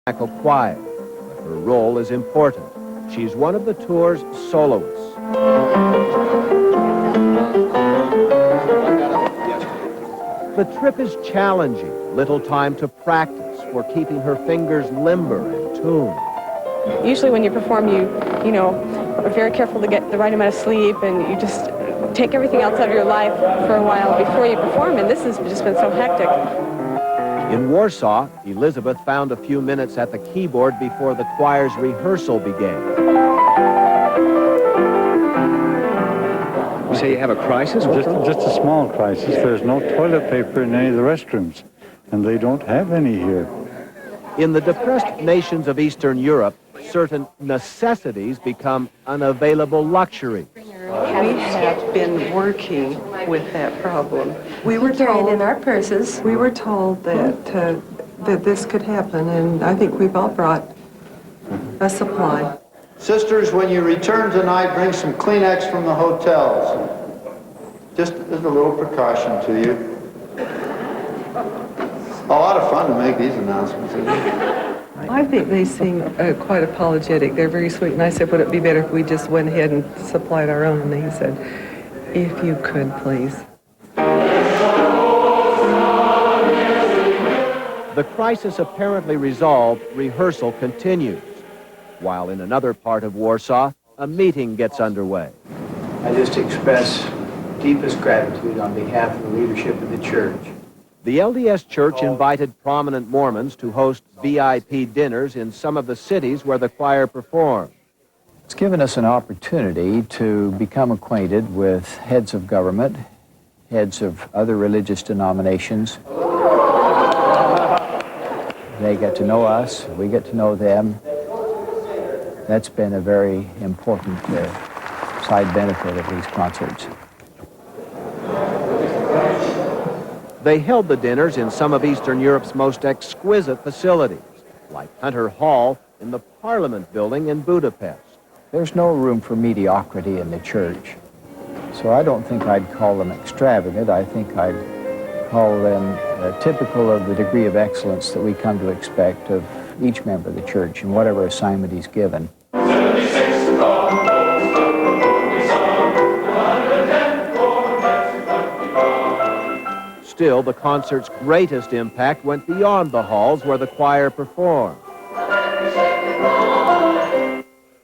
Tabernacle Choir. Her role is important. She's one of the tour's soloists. The trip is challenging. Little time to practice for keeping her fingers limber and tuned. Usually when you perform, you are very careful to get the right amount of sleep, and you just take everything else out of your life for a while before you perform, and this has just been so hectic. In Warsaw, Elizabeth found a few minutes at the keyboard before the choir's rehearsal began. You say you have a crisis? Just a small crisis. There's no toilet paper in any of the restrooms, and they don't have any here. In the depressed nations of Eastern Europe, certain necessities become unavailable luxuries. We have been working with that problem. We were told in our purses. We were told that that this could happen, and I think we've all brought a supply. Sisters, when you return tonight, bring some Kleenex from the hotels. Just as a little precaution to you. A lot of fun to make these announcements, isn't it? I think they seem quite apologetic. They're very sweet, and I said, would it be better if we just went ahead and supplied our own? And he said, if you could, please. The crisis apparently resolved, rehearsal continues. While in another part of Warsaw, a meeting gets underway. I just express deepest gratitude on behalf of the leadership of the church. The LDS Church invited prominent Mormons to host VIP dinners in some of the cities where the choir performed. It's given us an opportunity to become acquainted with heads of government, heads of other religious denominations. They get to know us, we get to know them. That's been a very important side benefit of these concerts. They held the dinners in some of Eastern Europe's most exquisite facilities, like Hunter Hall in the Parliament building in Budapest. There's no room for mediocrity in the church, so I don't think I'd call them extravagant. I think I'd call them typical of the degree of excellence that we come to expect of each member of the church in whatever assignment he's given. Still, the concert's greatest impact went beyond the halls where the choir performed.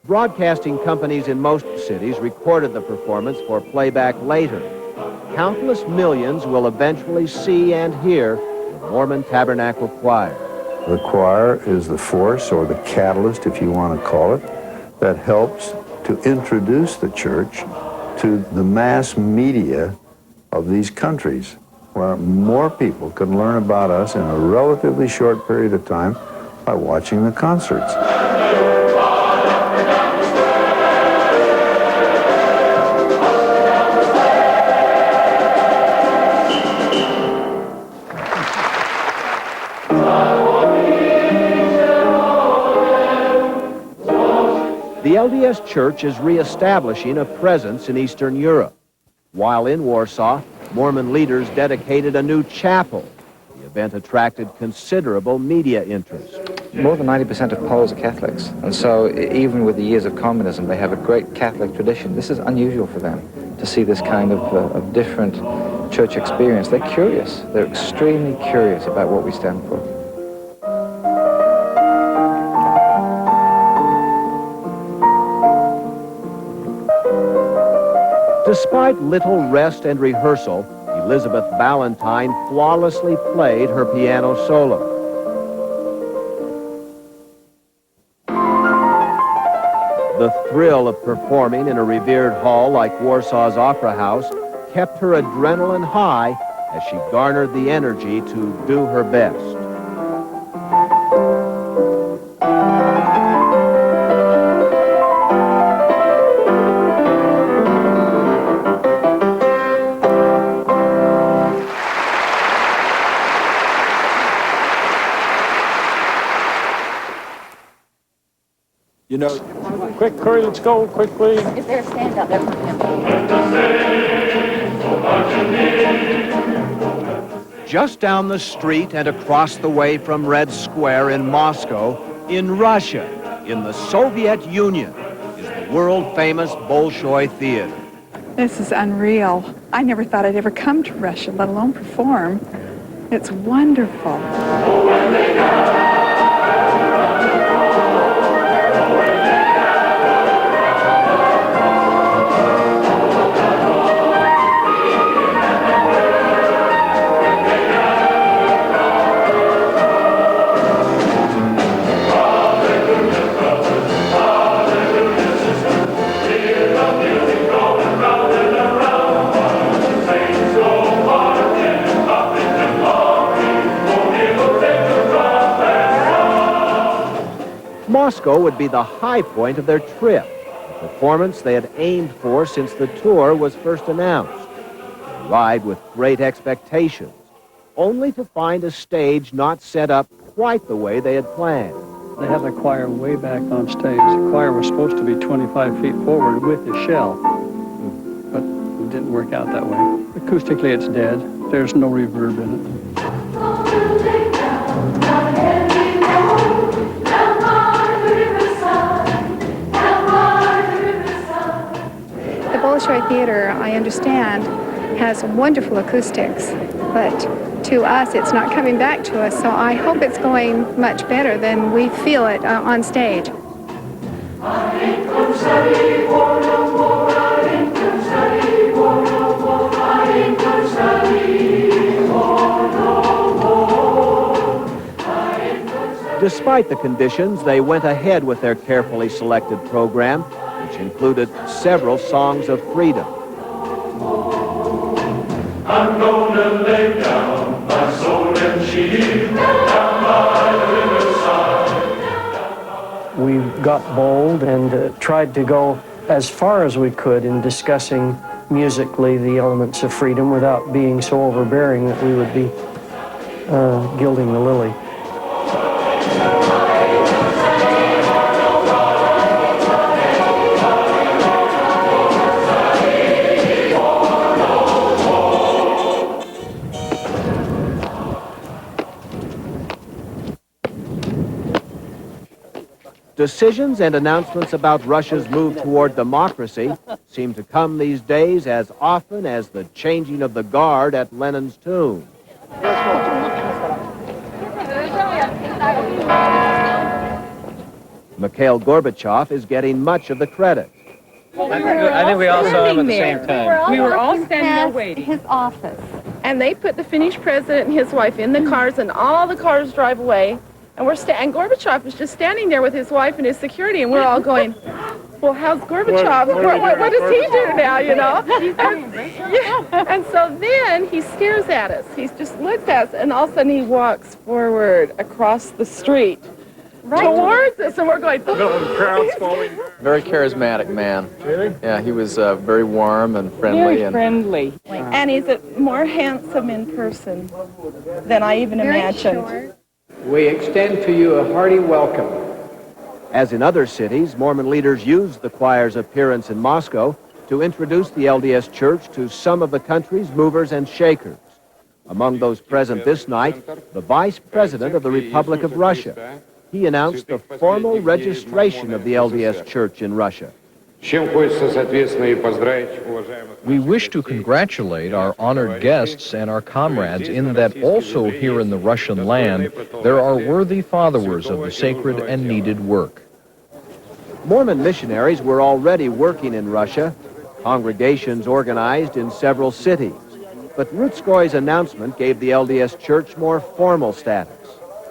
Broadcasting companies in most cities recorded the performance for playback later. Countless millions will eventually see and hear the Mormon Tabernacle Choir. The choir is the force, or the catalyst, if you want to call it, that helps to introduce the church to the mass media of these countries, where more people can learn about us in a relatively short period of time by watching the concerts. The LDS Church is reestablishing a presence in Eastern Europe. While in Warsaw, Mormon leaders dedicated a new chapel. The event attracted considerable media interest. More than 90% of Poles are Catholics, and so even with the years of communism, they have a great Catholic tradition. This is unusual for them to see this kind of different church experience. They're curious. They're extremely curious about what we stand for. Despite little rest and rehearsal, Elizabeth Valentine flawlessly played her piano solo. The thrill of performing in a revered hall like Warsaw's Opera House kept her adrenaline high as she garnered the energy to do her best. You know, quick, Corey, let's go quickly. Is there a stand out there for him? Just down the street and across the way from Red Square in Moscow, in Russia, in the Soviet Union, is the world-famous Bolshoi Theater. This is unreal. I never thought I'd ever come to Russia, let alone perform. It's wonderful. Moscow would be the high point of their trip, a performance they had aimed for since the tour was first announced. They arrived with great expectations, only to find a stage not set up quite the way they had planned. They had the choir way back on stage. The choir was supposed to be 25 feet forward with the shell, but it didn't work out that way. Acoustically, it's dead. There's no reverb in it. The Bolshoi Theater, I understand, has wonderful acoustics, but to us, it's not coming back to us, so I hope it's going much better than we feel it on stage. Despite the conditions, they went ahead with their carefully selected program, which included several songs of freedom. I'm gonna lay down my soul and shield down by the riverside. We got bold and tried to go as far as we could in discussing musically the elements of freedom without being so overbearing that we would be gilding the lily. Decisions and announcements about Russia's move toward democracy seem to come these days as often as the changing of the guard at Lenin's tomb. Mikhail Gorbachev is getting much of the credit. I think we all saw him at the same time. We were all standing there waiting. His office. And they put the Finnish president and his wife in the cars, and all the cars drive away. And and Gorbachev was just standing there with his wife and his security, and we're all going, well, how's Gorbachev? What does he do now, you know? And so then he stares at us. He just looks at us, and all of a sudden he walks forward across the street towards us, and we're going, Crowd's falling. Very charismatic man. Really? Yeah, he was very warm and friendly. Very friendly. And he's more handsome in person than I even imagined. Short. We extend to you a hearty welcome. As in other cities, Mormon leaders used the choir's appearance in Moscow to introduce the LDS Church to some of the country's movers and shakers. Among those present this night, the Vice President of the Republic of Russia. He announced the formal registration of the LDS Church in Russia. We wish to congratulate our honored guests and our comrades in that also here in the Russian land there are worthy followers of the sacred and needed work. Mormon missionaries were already working in Russia, congregations organized in several cities. But Rutskoy's announcement gave the LDS Church more formal status.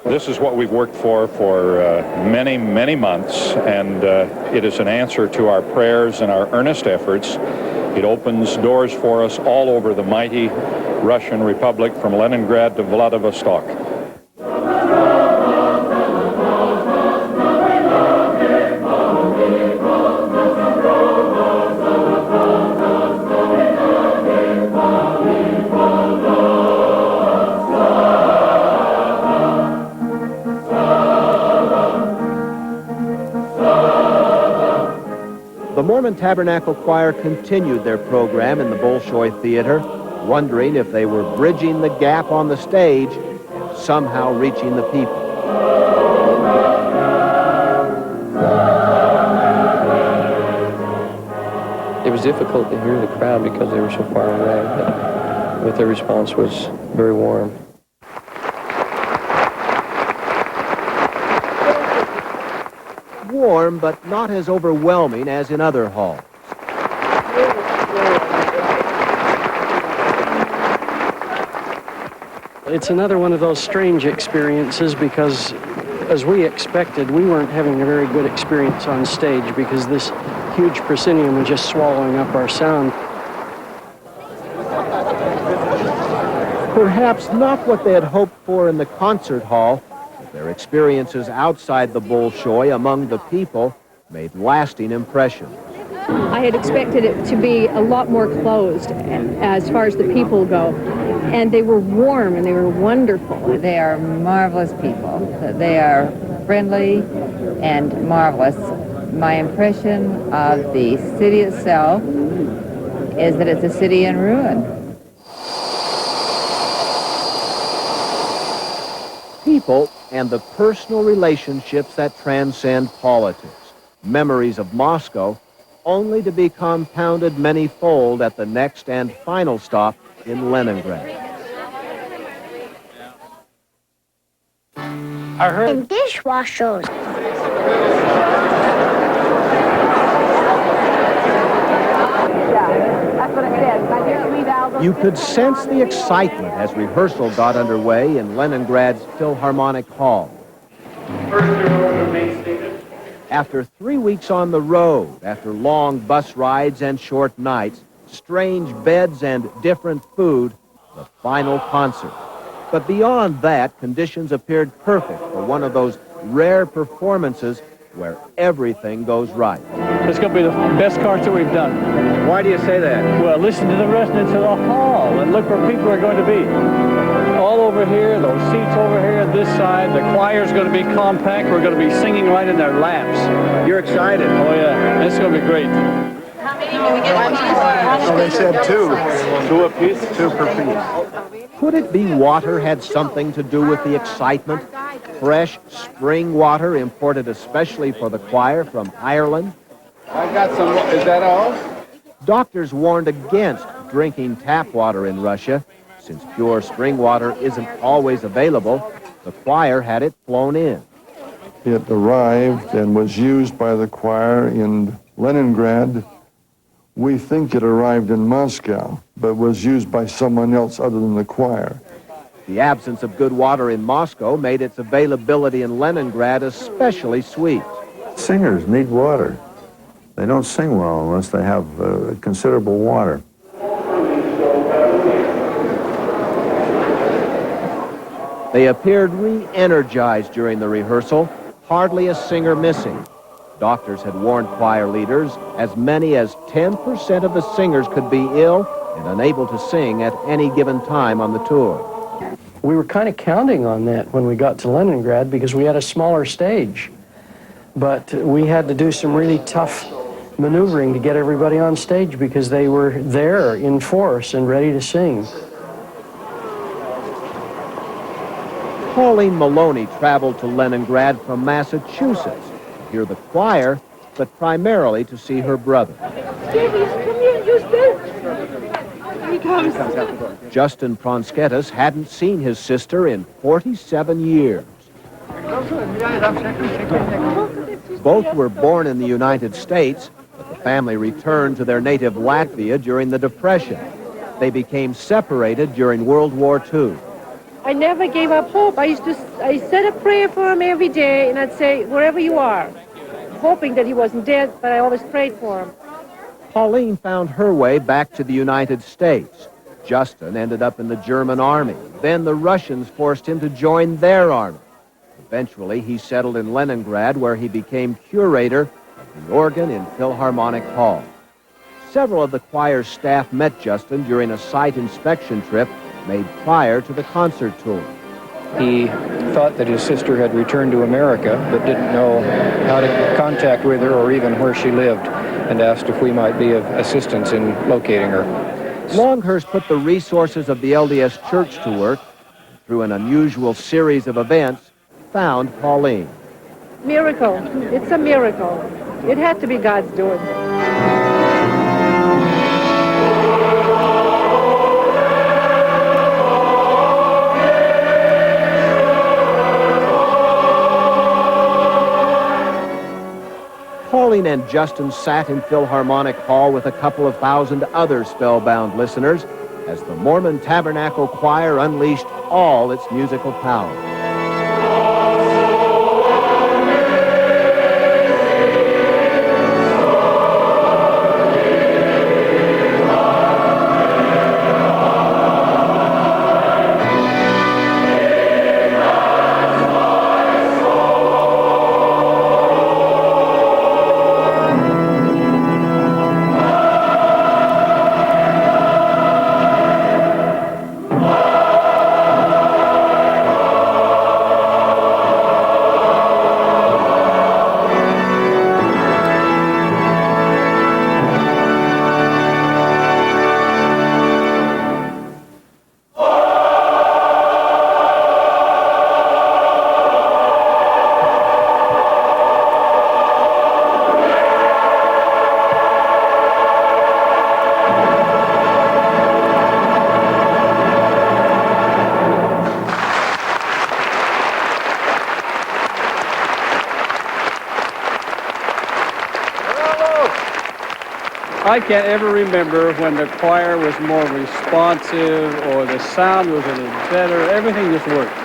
This is what we've worked for many, many months, and it is an answer to our prayers and our earnest efforts. It opens doors for us all over the mighty Russian Republic, from Leningrad to Vladivostok. The Mormon Tabernacle Choir continued their program in the Bolshoi Theater, wondering if they were bridging the gap on the stage and somehow reaching the people. It was difficult to hear the crowd because they were so far away, but the response was very warm. Warm, but not as overwhelming as in other halls. It's another one of those strange experiences because, as we expected, we weren't having a very good experience on stage because this huge proscenium was just swallowing up our sound. Perhaps not what they had hoped for in the concert hall, but their experiences outside the Bolshoi among the people made lasting impressions. I had expected it to be a lot more closed as far as the people go. And they were warm and they were wonderful. They are marvelous people. They are friendly and marvelous. My impression of the city itself is that it's a city in ruin. People and the personal relationships that transcend politics. Memories of Moscow, only to be compounded many-fold at the next and final stop in Leningrad. I heard. And dishwashers. You could sense the excitement as rehearsal got underway in Leningrad's Philharmonic Hall. After 3 weeks on the road, after long bus rides and short nights, strange beds and different food, the final concert. But beyond that, conditions appeared perfect for one of those rare performances where everything goes right. It's going to be the best concert we've done. Why do you say that? Well, listen to the resonance of the hall and look where people are going to be. All over here, those seats over here, this side, the choir's going to be compact. We're going to be singing right in their laps. You're excited? Oh, yeah. It's going to be great. How many do we get? Oh, they said two. Two apiece? Two per piece. Could it be water had something to do with the excitement? Fresh spring water imported especially for the choir from Ireland? I got some. Is that all? Doctors warned against drinking tap water in Russia. Since pure spring water isn't always available, the choir had it flown in. It arrived and was used by the choir in Leningrad. We think it arrived in Moscow, but was used by someone else other than the choir. The absence of good water in Moscow made its availability in Leningrad especially sweet. Singers need water. They don't sing well unless they have considerable water. They appeared re-energized during the rehearsal, hardly a singer missing. Doctors had warned choir leaders as many as 10% of the singers could be ill and unable to sing at any given time on the tour. We were kind of counting on that when we got to Leningrad because we had a smaller stage. But we had to do some really tough maneuvering to get everybody on stage because they were there in force and ready to sing. Pauline Maloney traveled to Leningrad from Massachusetts to hear the choir, but primarily to see her brother. Justin Pronsketis hadn't seen his sister in 47 years. Both were born in the United States, but the family returned to their native Latvia during the Depression. They became separated during World War II. I never gave up hope. I said a prayer for him every day, and I'd say, wherever you are, hoping that he wasn't dead, but I always prayed for him. Pauline found her way back to the United States. Justin ended up in the German army. Then the Russians forced him to join their army. Eventually, he settled in Leningrad, where he became curator of the organ in Philharmonic Hall. Several of the choir's staff met Justin during a site inspection trip made prior to the concert tour. He thought that his sister had returned to America, but didn't know how to get contact with her or even where she lived, and asked if we might be of assistance in locating her. Longhurst put the resources of the LDS Church to work, and through an unusual series of events, found Pauline. Miracle. It's a miracle. It had to be God's doing. Pauline and Justin sat in Philharmonic Hall with a couple of thousand other spellbound listeners as the Mormon Tabernacle Choir unleashed all its musical power. I can't ever remember when the choir was more responsive or the sound was a little better. Everything just worked.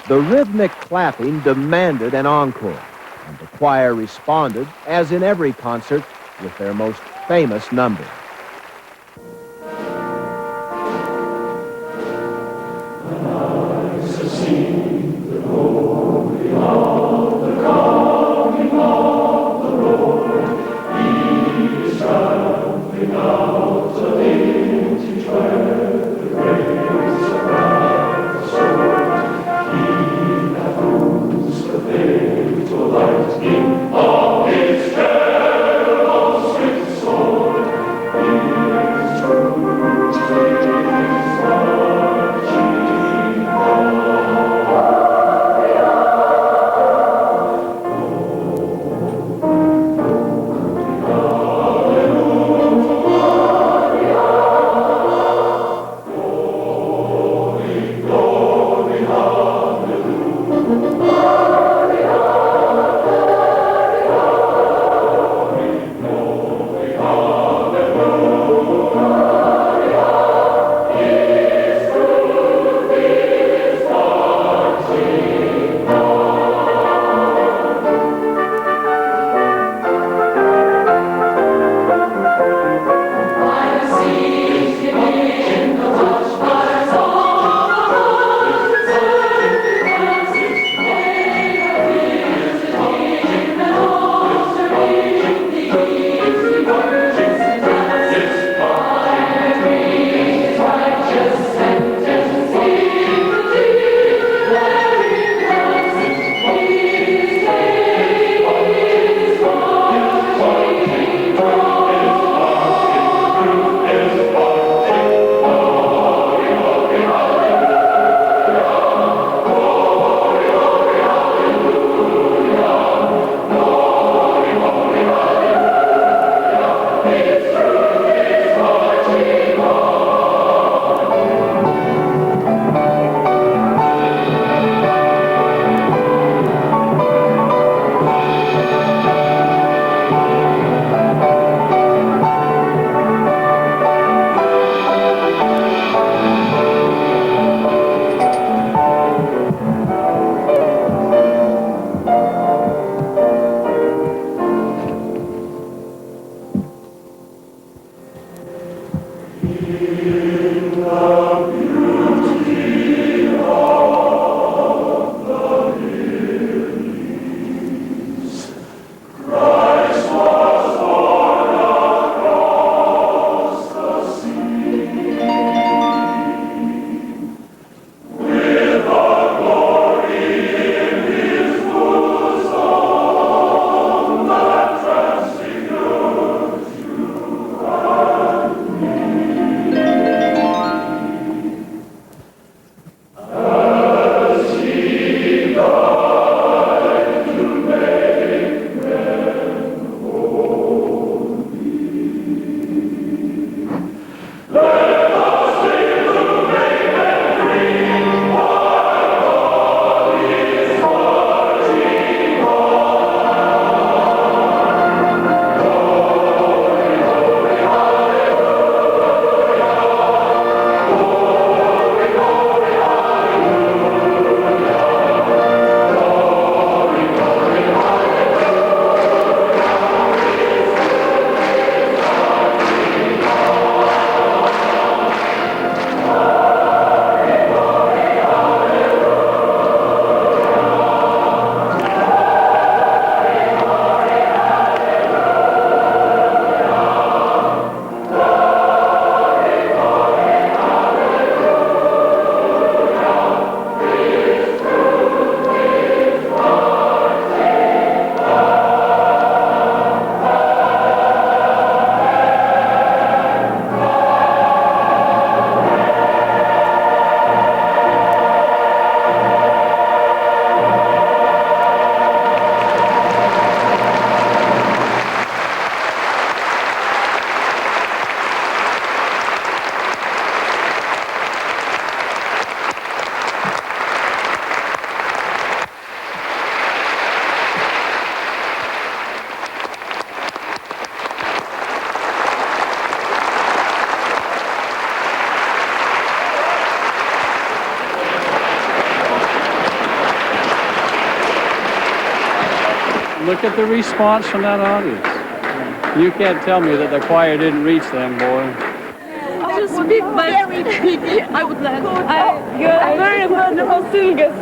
The rhythmic clapping demanded an encore, and the choir responded, as in every concert, with their most famous number. Look at the response from that audience. You can't tell me that the choir didn't reach them, boy. To speak, but I would like. You're very wonderful singers.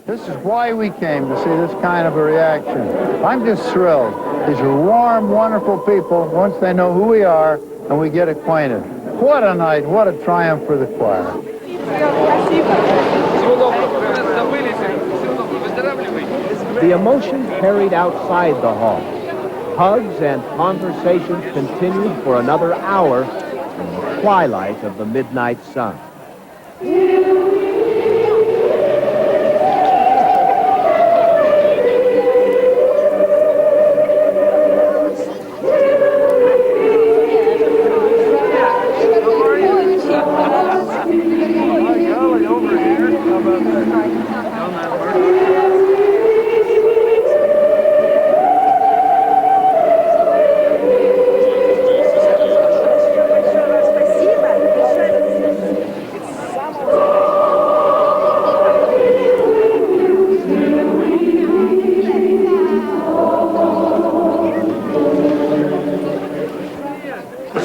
This is why we came, to see this kind of a reaction. I'm just thrilled. These are warm, wonderful people once they know who we are and we get acquainted. What a night, what a triumph for the choir. The emotion carried outside the hall. Hugs and conversations continued for another hour in the twilight of the midnight sun.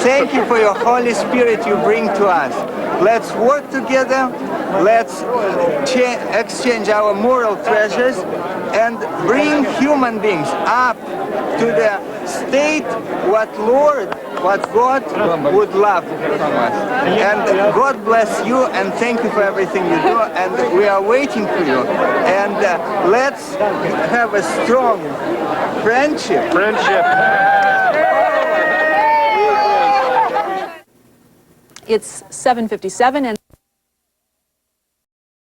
Thank you for your Holy Spirit you bring to us. Let's work together, let's exchange our moral treasures and bring human beings up to the state what God would love from us. And God bless you and thank you for everything you do, and we are waiting for you. And let's have a strong friendship. It's 7:57 and